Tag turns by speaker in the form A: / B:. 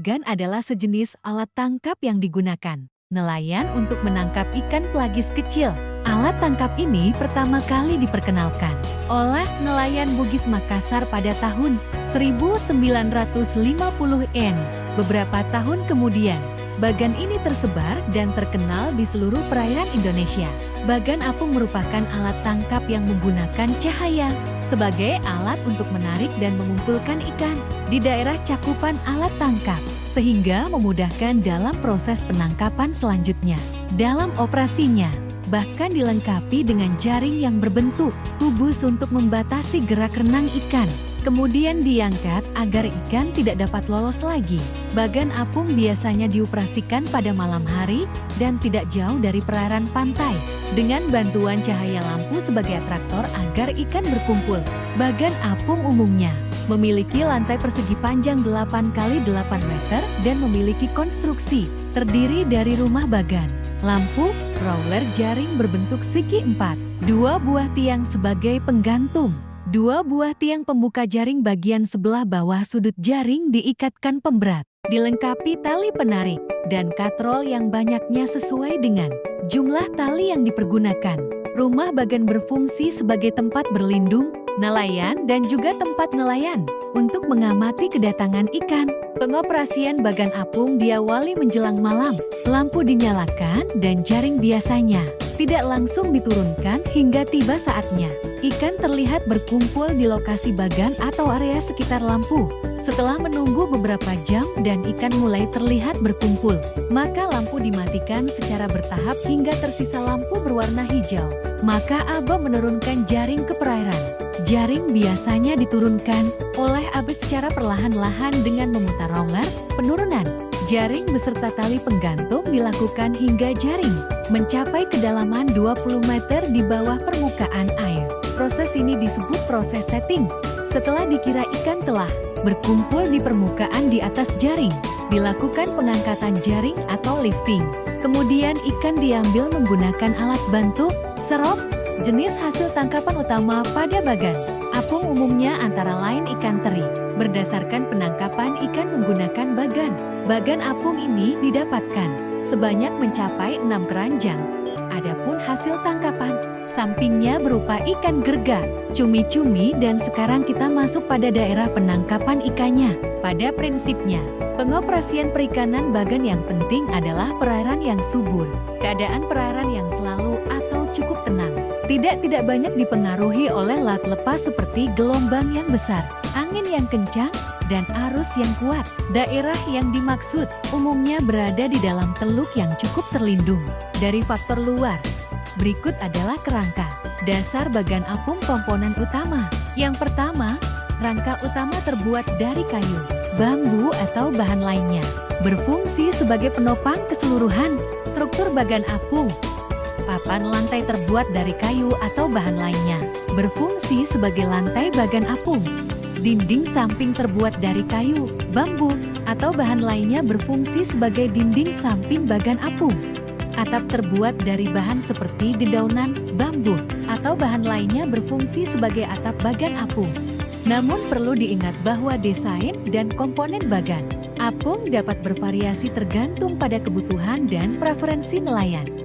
A: bagan adalah sejenis alat tangkap yang digunakan nelayan untuk menangkap ikan pelagis kecil. Alat tangkap ini pertama kali diperkenalkan oleh nelayan Bugis Makassar pada tahun 1950-an. Beberapa tahun kemudian, bagan ini tersebar dan terkenal di seluruh perairan Indonesia. Bagan apung merupakan alat tangkap yang menggunakan cahaya sebagai alat untuk menarik dan mengumpulkan ikan di daerah cakupan alat tangkap, sehingga memudahkan dalam proses penangkapan selanjutnya. Dalam operasinya, bahkan dilengkapi dengan jaring yang berbentuk kubus untuk membatasi gerak renang ikan. Kemudian diangkat agar ikan tidak dapat lolos lagi. Bagan apung biasanya dioperasikan pada malam hari dan tidak jauh dari perairan pantai, dengan bantuan cahaya lampu sebagai atraktor agar ikan berkumpul. Bagan apung umumnya memiliki lantai persegi panjang 8 x 8 meter dan memiliki konstruksi terdiri dari rumah bagan, lampu, roller jaring berbentuk segi 4, 2 buah tiang sebagai penggantung. 2 buah tiang pembuka jaring bagian sebelah bawah sudut jaring diikatkan pemberat, dilengkapi tali penarik, dan katrol yang banyaknya sesuai dengan jumlah tali yang dipergunakan. Rumah bagan berfungsi sebagai tempat berlindung nelayan dan juga tempat nelayan untuk mengamati kedatangan ikan. Pengoperasian bagan apung diawali menjelang malam, lampu dinyalakan dan jaring biasanya tidak langsung diturunkan hingga tiba saatnya. Ikan terlihat berkumpul di lokasi bagan atau area sekitar lampu. Setelah menunggu beberapa jam dan ikan mulai terlihat berkumpul, maka lampu dimatikan secara bertahap hingga tersisa lampu berwarna hijau. Maka Abah menurunkan jaring ke perairan. Jaring biasanya diturunkan oleh Abah secara perlahan-lahan dengan memutar roller penurunan. Jaring beserta tali penggantung dilakukan hingga jaring mencapai kedalaman 20 meter di bawah permukaan air. Proses ini disebut proses setting. Setelah dikira ikan telah berkumpul di permukaan di atas jaring, dilakukan pengangkatan jaring atau lifting. Kemudian ikan diambil menggunakan alat bantu, serop, jenis hasil tangkapan utama pada bagan apung umumnya antara lain ikan teri. Berdasarkan penangkapan ikan menggunakan bagan, bagan apung ini didapatkan sebanyak mencapai 6 keranjang. Adapun hasil tangkapan sampingnya berupa ikan gerga, cumi-cumi, dan sekarang kita masuk pada daerah penangkapan ikannya. Pada prinsipnya, pengoperasian perikanan bagan yang penting adalah perairan yang subur, keadaan perairan yang selalu atau cukup tenang, tidak banyak dipengaruhi oleh laut lepas seperti gelombang yang besar, angin yang kencang, dan arus yang kuat. Daerah yang dimaksud umumnya berada di dalam teluk yang cukup terlindung dari faktor luar. Berikut adalah kerangka dasar bagan apung komponen utama. Yang pertama, rangka utama terbuat dari kayu, bambu atau bahan lainnya. Berfungsi sebagai penopang keseluruhan struktur bagan apung. Papan lantai terbuat dari kayu atau bahan lainnya. Berfungsi sebagai lantai bagan apung. Dinding samping terbuat dari kayu, bambu, atau bahan lainnya berfungsi sebagai dinding samping bagan apung. Atap terbuat dari bahan seperti dedaunan, bambu, atau bahan lainnya berfungsi sebagai atap bagan apung. Namun perlu diingat bahwa desain dan komponen bagan apung dapat bervariasi tergantung pada kebutuhan dan preferensi nelayan.